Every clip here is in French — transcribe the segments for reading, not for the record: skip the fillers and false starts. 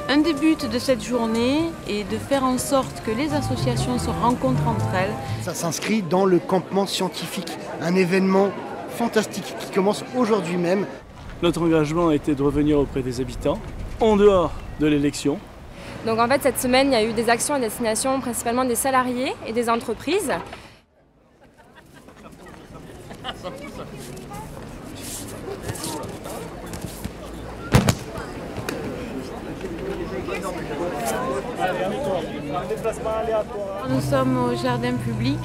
Un des buts de cette journée est de faire en sorte que les associations se rencontrent entre elles. Ça s'inscrit dans le campement scientifique, un événement fantastique qui commence aujourd'hui même. Notre engagement a été de revenir auprès des habitants, en dehors de l'élection. Donc en fait, cette semaine, il y a eu des actions à destination principalement des salariés et des entreprises. Nous sommes au jardin public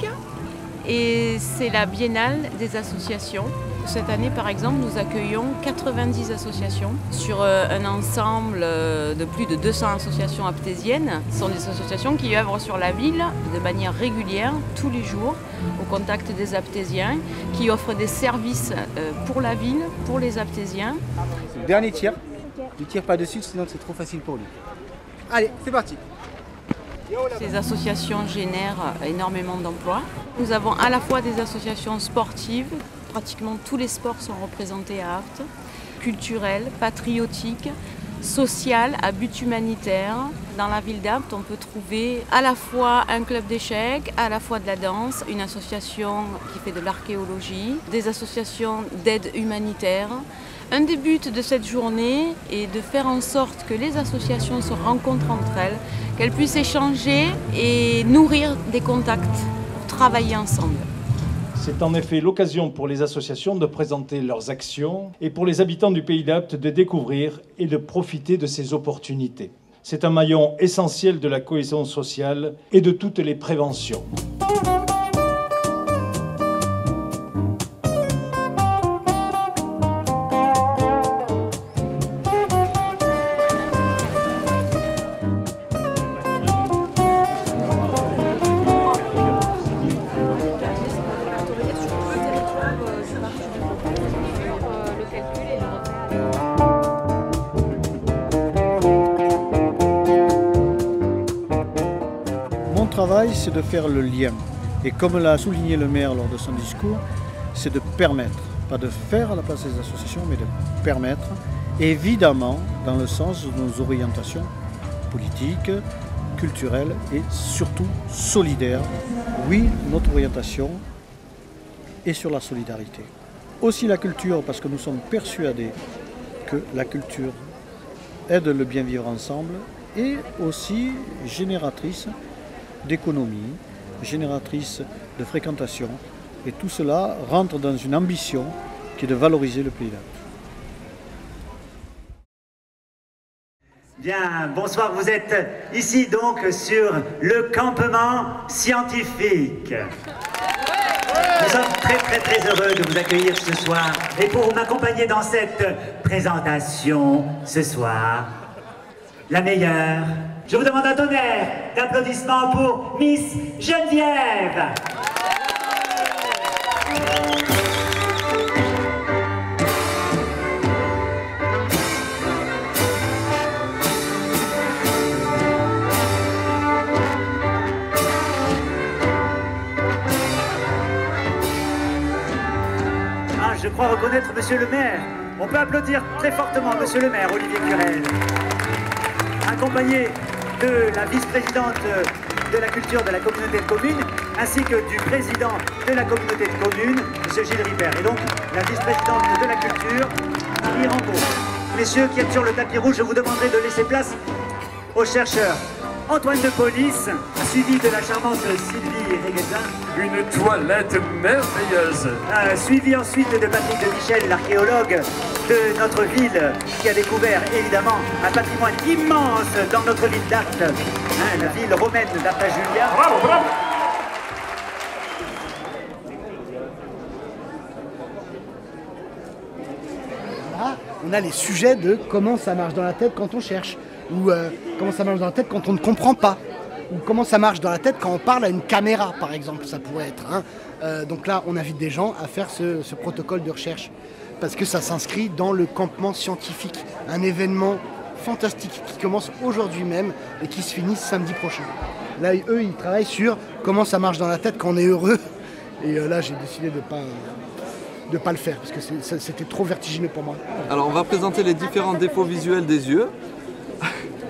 et c'est la biennale des associations. Cette année, par exemple, nous accueillons 90 associations sur un ensemble de plus de 200 associations aptésiennes. Ce sont des associations qui œuvrent sur la ville de manière régulière, tous les jours, au contact des aptésiens, qui offrent des services pour la ville, pour les aptésiens. C'est le dernier tir. Il ne tire pas dessus, sinon c'est trop facile pour lui. Allez, c'est parti. Ces associations génèrent énormément d'emplois. Nous avons à la fois des associations sportives, pratiquement tous les sports sont représentés à Apt, culturelles, patriotiques, sociales, à but humanitaire. Dans la ville d'Apt, on peut trouver à la fois un club d'échecs, à la fois de la danse, une association qui fait de l'archéologie, des associations d'aide humanitaire. Un des buts de cette journée est de faire en sorte que les associations se rencontrent entre elles, qu'elles puissent échanger et nourrir des contacts pour travailler ensemble. C'est en effet l'occasion pour les associations de présenter leurs actions et pour les habitants du Pays d'Apt de découvrir et de profiter de ces opportunités. C'est un maillon essentiel de la cohésion sociale et de toutes les préventions. Mon travail, c'est de faire le lien. Et comme l'a souligné le maire lors de son discours, c'est de permettre, pas de faire à la place des associations, mais de permettre, évidemment, dans le sens de nos orientations politiques, culturelles et surtout solidaires. Oui, notre orientation est sur la solidarité. Aussi la culture, parce que nous sommes persuadés que la culture aide le bien vivre ensemble et aussi génératrice d'économie, génératrice de fréquentation. Et tout cela rentre dans une ambition qui est de valoriser le Pays d'Apt. Bien, bonsoir, vous êtes ici donc sur le campement scientifique. Nous sommes très heureux de vous accueillir ce soir et pour m'accompagner dans cette présentation ce soir, la meilleure. Je vous demande un tonnerre d'applaudissements pour Miss Geneviève. Je crois reconnaître Monsieur le maire. On peut applaudir très fortement Monsieur le maire, Olivier Curel, accompagné de la vice-présidente de la culture de la communauté de communes, ainsi que du président de la communauté de communes, M. Gilles Ripert. Et donc, la vice-présidente de la culture, Marie Rambaud. Messieurs qui êtes sur le tapis rouge, je vous demanderai de laisser place aux chercheurs. Antoine de Police, suivi de la charmante Sylvie Reguetin. Une toilette merveilleuse. Suivi ensuite de Patrick de Michel, l'archéologue de notre ville, qui a découvert évidemment un patrimoine immense dans notre ville d'Apt, la ville romaine d'Apta Julia. Bravo, bravo. Là, on a les sujets de comment ça marche dans la tête quand on cherche, ou comment ça marche dans la tête quand on ne comprend pas, ou comment ça marche dans la tête quand on parle à une caméra, par exemple, ça pourrait être. Donc là, on invite des gens à faire ce protocole de recherche. parce que ça s'inscrit dans le campement scientifique, un événement fantastique qui commence aujourd'hui même et qui se finit samedi prochain. Là, eux, ils travaillent sur comment ça marche dans la tête quand on est heureux. Et là, j'ai décidé de pas le faire parce que c'était trop vertigineux pour moi. Alors, on va présenter les différents défauts visuels des yeux.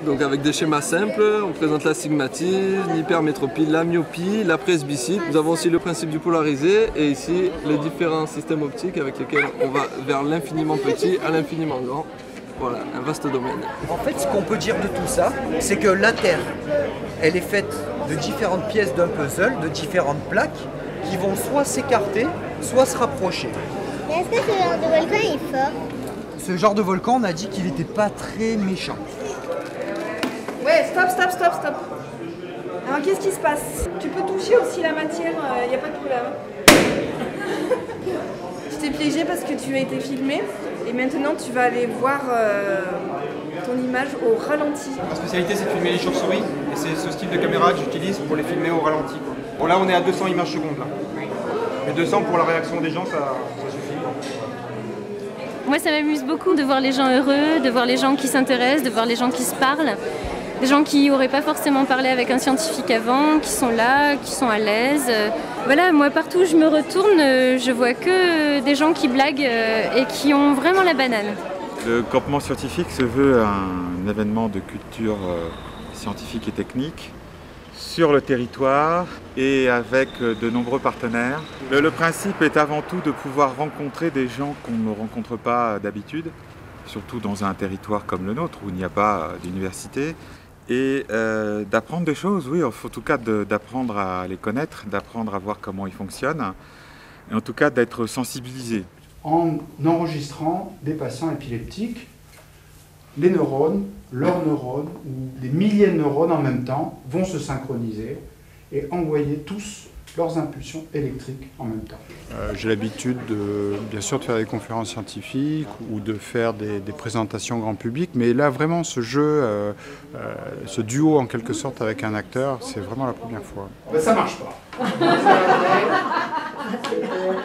Donc avec des schémas simples, on présente l'astigmatisme, l'hypermétropie, la myopie, la presbytie. Nous avons aussi le principe du polarisé et ici les différents systèmes optiques avec lesquels on va vers l'infiniment petit à l'infiniment grand. Voilà, un vaste domaine. En fait, ce qu'on peut dire de tout ça, c'est que la Terre, elle est faite de différentes pièces d'un puzzle, de différentes plaques qui vont soit s'écarter, soit se rapprocher. Mais est-ce que ce genre de volcan est fort? Ce genre de volcan, on a dit qu'il n'était pas très méchant. Ouais, stop. Alors qu'est-ce qui se passe? Tu peux toucher aussi la matière, il n'y a pas de problème. Je t'ai piégé parce que tu as été filmé et maintenant tu vas aller voir ton image au ralenti. Ma spécialité c'est de filmer les chauves-souris et c'est ce style de caméra que j'utilise pour les filmer au ralenti. Bon là on est à 200 images secondes là. Mais 200 pour la réaction des gens ça suffit. Moi ça m'amuse beaucoup de voir les gens heureux, de voir les gens qui s'intéressent, de voir les gens qui se parlent. Des gens qui n'auraient pas forcément parlé avec un scientifique avant, qui sont là, qui sont à l'aise. Voilà, moi partout où je me retourne, je vois que des gens qui blaguent et qui ont vraiment la banane. Le campement scientifique se veut un événement de culture scientifique et technique sur le territoire et avec de nombreux partenaires. Le principe est avant tout de pouvoir rencontrer des gens qu'on ne rencontre pas d'habitude, surtout dans un territoire comme le nôtre où il n'y a pas d'université. Et d'apprendre des choses, oui, en tout cas d'apprendre à les connaître, d'apprendre à voir comment ils fonctionnent, et en tout cas d'être sensibilisé. En enregistrant des patients épileptiques, les neurones, leurs neurones, ou des milliers de neurones en même temps, vont se synchroniser et envoyer tous leurs impulsions électriques en même temps. J'ai l'habitude, bien sûr, de faire des conférences scientifiques ou de faire des présentations grand public, mais là, vraiment, ce jeu, ce duo, en quelque sorte, avec un acteur, c'est vraiment la première fois. Ben, ça marche pas.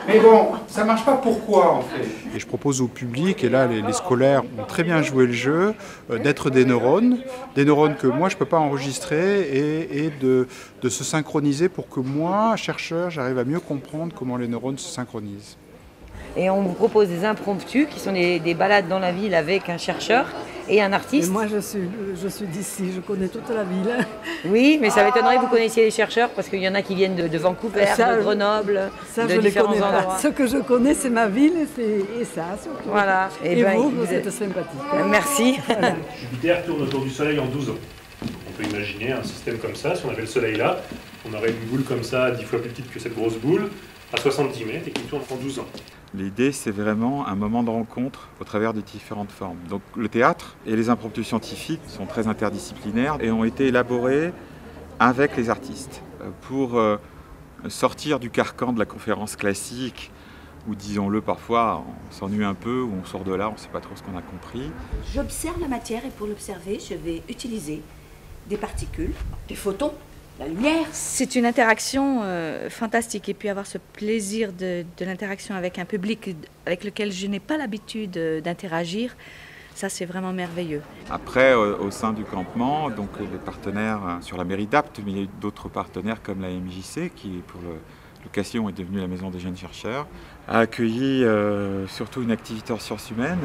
Mais bon, ça marche pas, pourquoi en fait? Et je propose au public, et là les scolaires ont très bien joué le jeu, d'être des neurones que moi je ne peux pas enregistrer et de se synchroniser pour que moi, chercheur, j'arrive à mieux comprendre comment les neurones se synchronisent. Et on vous propose des impromptus qui sont des balades dans la ville avec un chercheur et un artiste. Et moi je suis d'ici, je connais toute la ville. Oui, mais ça m'étonnerait que vous connaissiez les chercheurs parce qu'il y en a qui viennent de Vancouver, de Grenoble, de différents endroits. Ce que je connais c'est ma ville et ça surtout. Voilà. Et vous êtes sympathique. Merci. Voilà. Jupiter tourne autour du Soleil en 12 ans. On peut imaginer un système comme ça, si on avait le Soleil là, on aurait une boule comme ça, 10 fois plus petite que cette grosse boule, à 70 mètres et qui tourne en 12 ans. L'idée, c'est vraiment un moment de rencontre au travers de différentes formes. Donc le théâtre et les impromptus scientifiques sont très interdisciplinaires et ont été élaborés avec les artistes pour sortir du carcan de la conférence classique où, disons-le, parfois on s'ennuie un peu, où on sort de là, on ne sait pas trop ce qu'on a compris. J'observe la matière et pour l'observer, je vais utiliser des particules, des photons, la lumière. C'est une interaction fantastique et puis avoir ce plaisir de l'interaction avec un public avec lequel je n'ai pas l'habitude d'interagir, ça c'est vraiment merveilleux. Après, au sein du campement, donc les partenaires sur la mairie d'Apt, mais il y a eu d'autres partenaires comme la MJC qui pour l'occasion est devenue la Maison des Jeunes Chercheurs, a accueilli surtout une activité en sciences humaines.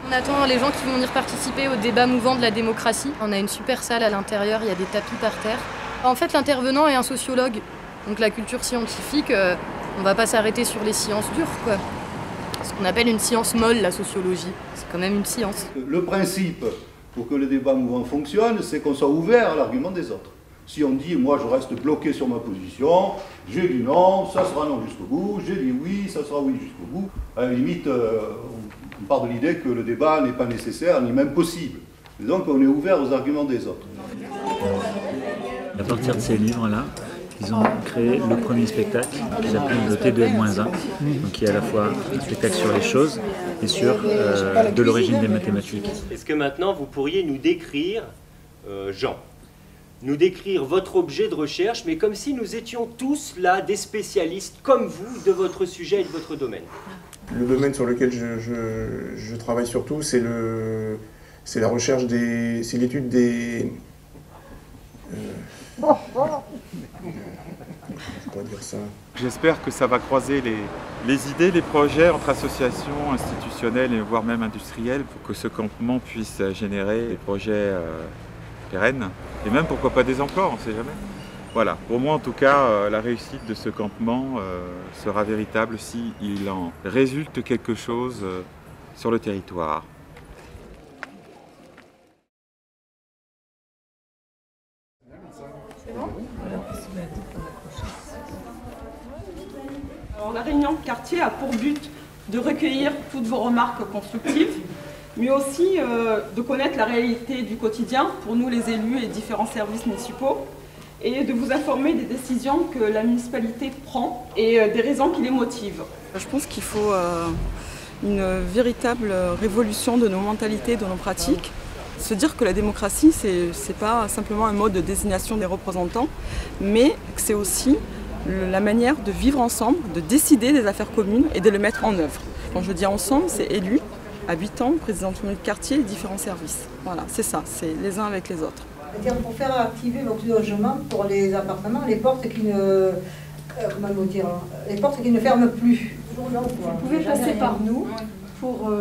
On attend les gens qui vont venir participer au débat mouvant de la démocratie. On a une super salle à l'intérieur, il y a des tapis par terre. En fait, l'intervenant est un sociologue. Donc la culture scientifique, on ne va pas s'arrêter sur les sciences dures, quoi. Ce qu'on appelle une science molle, la sociologie. C'est quand même une science. Le principe pour que le débat mouvant fonctionne, c'est qu'on soit ouvert à l'argument des autres. Si on dit, moi je reste bloqué sur ma position, j'ai dit non, ça sera non jusqu'au bout, j'ai dit oui, ça sera oui jusqu'au bout, à la limite, on part de l'idée que le débat n'est pas nécessaire, ni même possible. Et donc on est ouvert aux arguments des autres. À partir de ces livres-là, ils ont créé le premier spectacle qu'ils appellent le T2-1, donc qui est à la fois un spectacle sur les choses et sur de l'origine des mathématiques. Est-ce que maintenant vous pourriez nous décrire Jean? nous décrire votre objet de recherche, mais comme si nous étions tous là des spécialistes comme vous de votre sujet et de votre domaine. Le domaine sur lequel je travaille surtout, c'est la recherche c'est l'étude des... je pourrais dire ça. J'espère que ça va croiser les idées, les projets entre associations institutionnelles et voire même industrielles pour que ce campement puisse générer des projets pérennes et même pourquoi pas des emplois, on ne sait jamais. Voilà, pour moi en tout cas, la réussite de ce campement sera véritable s'il en résulte quelque chose sur le territoire. Alors, la réunion de quartier a pour but de recueillir toutes vos remarques constructives, mais aussi de connaître la réalité du quotidien pour nous les élus et différents services municipaux, et de vous informer des décisions que la municipalité prend et des raisons qui les motivent. Je pense qu'il faut une véritable révolution de nos mentalités, de nos pratiques. Se dire que la démocratie, c'est pas simplement un mode de désignation des représentants, mais que c'est aussi la manière de vivre ensemble, de décider des affaires communes et de les mettre en œuvre. Quand je dis ensemble, c'est élus, habitants, présidents de quartier et différents services. Voilà, c'est ça, c'est les uns avec les autres. C'est-à-dire pour faire activer votre logement pour les appartements, les portes qui ne, les portes qui ne ferment plus. Vous pouvez passer par nous pour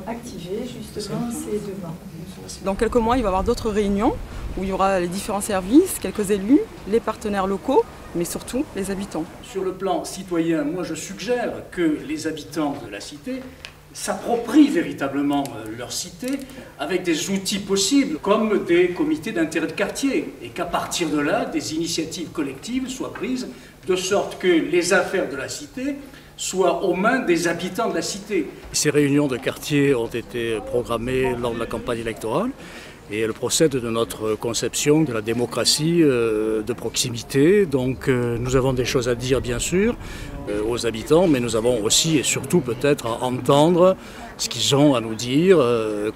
activer justement ces demandes. Dans quelques mois, il va y avoir d'autres réunions où il y aura les différents services, quelques élus, les partenaires locaux, mais surtout les habitants. Sur le plan citoyen, moi je suggère que les habitants de la cité s'approprient véritablement leur cité avec des outils possibles comme des comités d'intérêt de quartier et qu'à partir de là, des initiatives collectives soient prises de sorte que les affaires de la cité soient aux mains des habitants de la cité. Ces réunions de quartier ont été programmées lors de la campagne électorale et elles procèdent de notre conception de la démocratie de proximité. Donc nous avons des choses à dire bien sûr aux habitants, mais nous avons aussi et surtout peut-être à entendre ce qu'ils ont à nous dire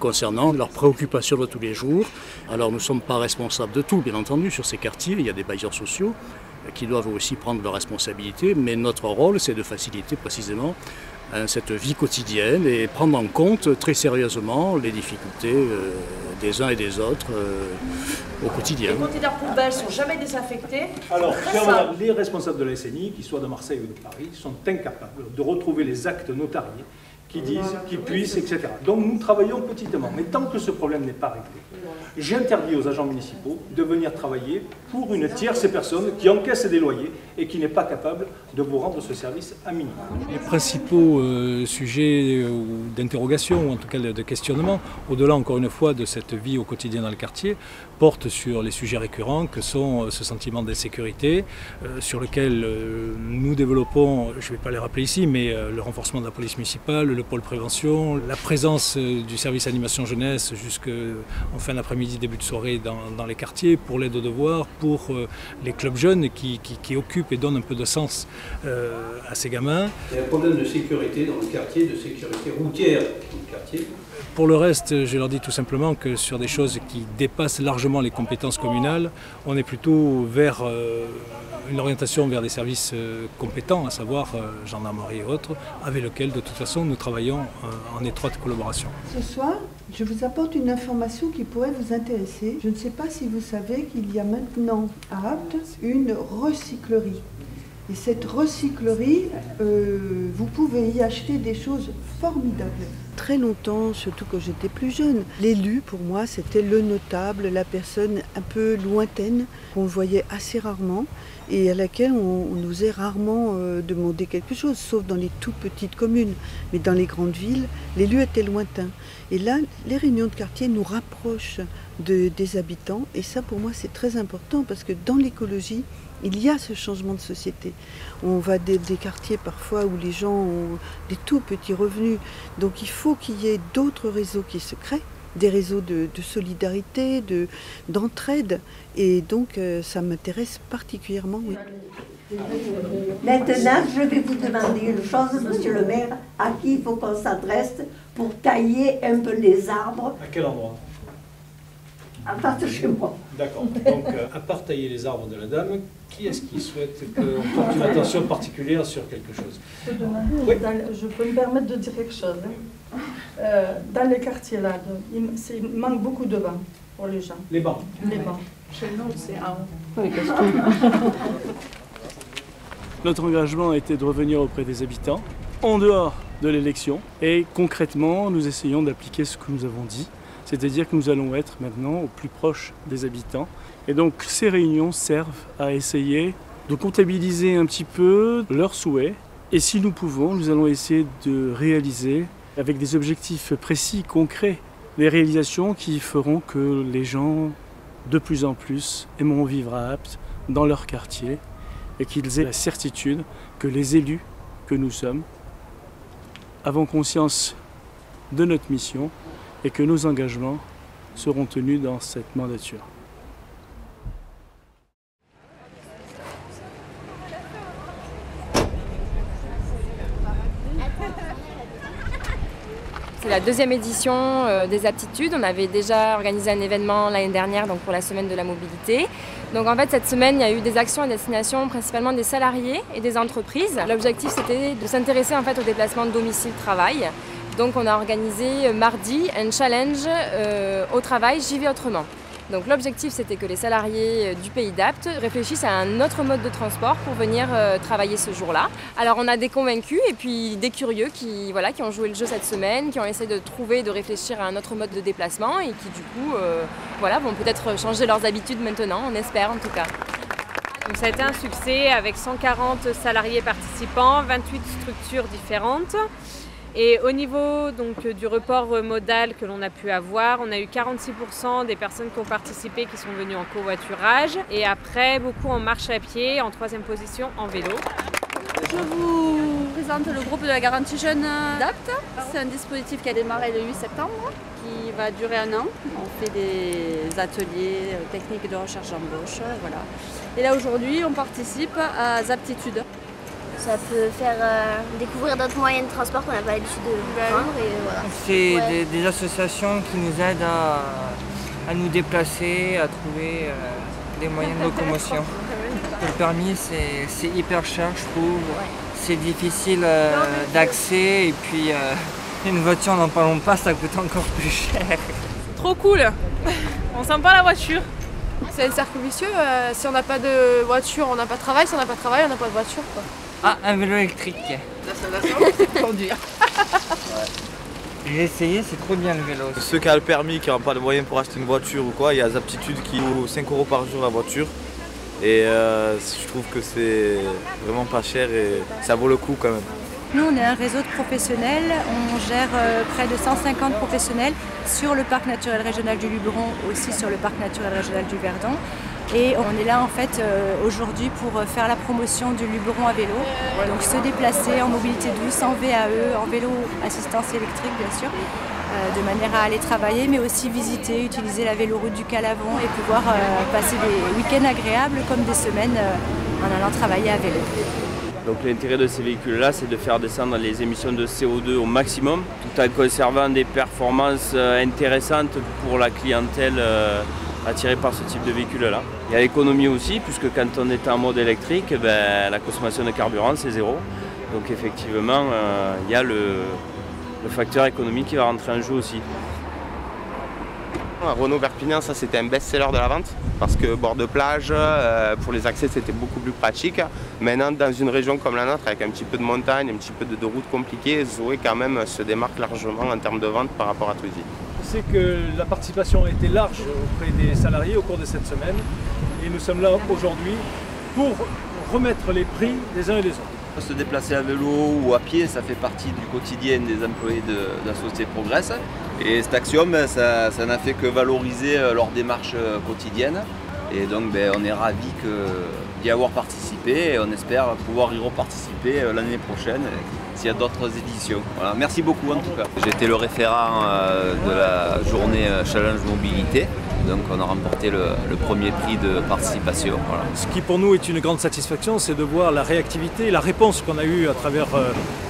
concernant leurs préoccupations de tous les jours. Alors nous ne sommes pas responsables de tout, bien entendu, sur ces quartiers, il y a des bailleurs sociaux qui doivent aussi prendre leurs responsabilités, mais notre rôle c'est de faciliter précisément cette vie quotidienne et prendre en compte très sérieusement les difficultés des uns et des autres au quotidien. Les containers poubelles ne sont jamais désinfectés. Alors, les responsables de la SNI, qu'ils soient de Marseille ou de Paris, sont incapables de retrouver les actes notariés qui disent qu'ils puissent, etc. Donc nous travaillons petitement, mais tant que ce problème n'est pas réglé, j'interdis aux agents municipaux de venir travailler pour une tierce personne qui encaisse des loyers et qui n'est pas capable de vous rendre ce service à minimum. Les principaux sujets d'interrogation, ou en tout cas de questionnement, au-delà encore une fois de cette vie au quotidien dans le quartier, portent sur les sujets récurrents que sont ce sentiment d'insécurité, sur lequel nous développons, je ne vais pas les rappeler ici, mais le renforcement de la police municipale, le pôle prévention, la présence du service animation jeunesse jusqu'en fin d'après-midi, début de soirée dans les quartiers, pour l'aide aux devoirs, pour les clubs jeunes qui occupent et donnent un peu de sens à ces gamins. Il y a un problème de sécurité dans le quartier, de sécurité routière dans le quartier. Pour le reste, je leur dis tout simplement que sur des choses qui dépassent largement les compétences communales, on est plutôt vers une orientation vers des services compétents, à savoir gendarmerie et autres, avec lesquels de toute façon nous travaillons en étroite collaboration. Ce soir, je vous apporte une information qui pourrait vous intéresser. Je ne sais pas si vous savez qu'il y a maintenant à Apt une recyclerie. Et cette recyclerie, vous pouvez y acheter des choses formidables. Très longtemps, surtout quand j'étais plus jeune, l'élu, pour moi, c'était le notable, la personne un peu lointaine, qu'on voyait assez rarement et à laquelle on osait rarement demander quelque chose, sauf dans les toutes petites communes. Mais dans les grandes villes, l'élu était lointain. Et là, les réunions de quartier nous rapprochent des habitants. Et ça, pour moi, c'est très important parce que dans l'écologie, il y a ce changement de société. On va des quartiers parfois où les gens ont des tout petits revenus. Donc il faut qu'il y ait d'autres réseaux qui se créent, des réseaux de solidarité, d'entraide. Et donc ça m'intéresse particulièrement, oui. Maintenant, je vais vous demander une chose, monsieur le maire, à qui il faut qu'on s'adresse pour tailler un peu les arbres. À quel endroit? en face de chez moi. D'accord. Donc, à part tailler les arbres de la dame, qui est-ce qui souhaite qu'on porte une attention particulière sur quelque chose? Je peux me permettre de dire quelque chose. Dans les quartiers là, il manque beaucoup de bancs pour les gens. Les bancs. Les bancs. Chez nous, c'est en haut. Notre engagement a été de revenir auprès des habitants, en dehors de l'élection, et concrètement, nous essayons d'appliquer ce que nous avons dit, c'est-à-dire que nous allons être maintenant au plus proche des habitants. Et donc ces réunions servent à essayer de comptabiliser un petit peu leurs souhaits, et si nous pouvons, nous allons essayer de réaliser, avec des objectifs précis, concrets, les réalisations qui feront que les gens, de plus en plus, aimeront vivre à Apt, dans leur quartier, et qu'ils aient la certitude que les élus que nous sommes avons conscience de notre mission et que nos engagements seront tenus dans cette mandature. C'est la deuxième édition des aptitudes. On avait déjà organisé un événement l'année dernière, donc pour la semaine de la mobilité. Donc en fait cette semaine il y a eu des actions à destination principalement des salariés et des entreprises. L'objectif c'était de s'intéresser en fait au déplacement de domicile-travail. Donc on a organisé mardi un challenge au travail J'y vais autrement. Donc l'objectif c'était que les salariés du pays d'Apt réfléchissent à un autre mode de transport pour venir travailler ce jour-là. Alors on a des convaincus et puis des curieux qui ont joué le jeu cette semaine, qui ont essayé de trouver, de réfléchir à un autre mode de déplacement et qui du coup vont peut-être changer leurs habitudes maintenant, on espère en tout cas. Donc ça a été un succès avec 140 salariés participants, 28 structures différentes. Et au niveau du report modal que l'on a pu avoir, on a eu 46% des personnes qui ont participé qui sont venues en covoiturage et après beaucoup en marche à pied, en troisième position en vélo. Je vous présente le groupe de la garantie jeune d'Apt. C'est un dispositif qui a démarré le 8 septembre, qui va durer 1 an. On fait des ateliers techniques de recherche d'embauche, voilà. Et là aujourd'hui, on participe à Zaptitude. Ça peut faire découvrir d'autres moyens de transport qu'on n'a pas l'habitude de prendre. Voilà. C'est des associations qui nous aident à nous déplacer, à trouver des moyens de locomotion. Le permis, c'est hyper cher, je trouve. C'est difficile d'accès et puis une voiture, n'en parlons pas, ça coûte encore plus cher. Trop cool. On sent pas la voiture. C'est un cercle vicieux. Si on n'a pas de voiture, on n'a pas de travail. Si on n'a pas de travail, on n'a pas de voiture, quoi. Ah, un vélo électrique. Conduire. J'ai essayé, c'est trop bien le vélo. Ceux qui ont le permis, qui n'ont pas de moyens pour acheter une voiture ou quoi, il y a Zaptitude qui vaut 5 € par jour la voiture. Et je trouve que c'est vraiment pas cher et ça vaut le coup quand même. Nous, on est un réseau de professionnels, on gère près de 150 professionnels sur le parc naturel régional du Luberon, aussi sur le parc naturel régional du Verdon. Et on est là en fait aujourd'hui pour faire la promotion du Luberon à vélo, donc se déplacer en mobilité douce, en VAE, en vélo assistance électrique bien sûr, de manière à aller travailler, mais aussi visiter, utiliser la véloroute du Calavon et pouvoir passer des week-ends agréables comme des semaines en allant travailler à vélo. Donc l'intérêt de ces véhicules-là, c'est de faire descendre les émissions de CO2 au maximum, tout en conservant des performances intéressantes pour la clientèle attirée par ce type de véhicule-là. Il y a l'économie aussi, puisque quand on est en mode électrique, la consommation de carburant, c'est 0. Donc effectivement, il y a le facteur économique qui va rentrer en jeu aussi. Renault Perpignan, ça c'était un best-seller de la vente parce que bord de plage, pour les accès c'était beaucoup plus pratique. Maintenant dans une région comme la nôtre avec un petit peu de montagne, un petit peu de routes compliquées, Zoé quand même se démarque largement en termes de vente par rapport à Twizy. Je sais que la participation a été large auprès des salariés au cours de cette semaine et nous sommes là aujourd'hui pour remettre les prix des uns et des autres. Se déplacer à vélo ou à pied, ça fait partie du quotidien des employés de la société Progress. Et cet axiome, ça n'a fait que valoriser leur démarche quotidienne. Et donc on est ravis d'y avoir participé et on espère pouvoir y reparticiper l'année prochaine s'il y a d'autres éditions. Voilà, merci beaucoup en tout cas. J'ai été le référent de la journée Challenge Mobilité. Donc on a remporté le premier prix de participation. Voilà. Ce qui pour nous est une grande satisfaction, c'est de voir la réactivité et la réponse qu'on a eue à travers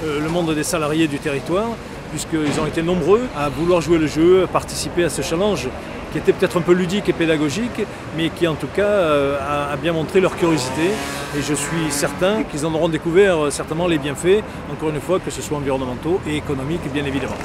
le monde des salariés du territoire, puisqu'ils ont été nombreux à vouloir jouer le jeu, à participer à ce challenge qui était peut-être un peu ludique et pédagogique, mais qui en tout cas a bien montré leur curiosité. Et je suis certain qu'ils en auront découvert certainement les bienfaits, encore une fois, que ce soit environnementaux et économiques, bien évidemment.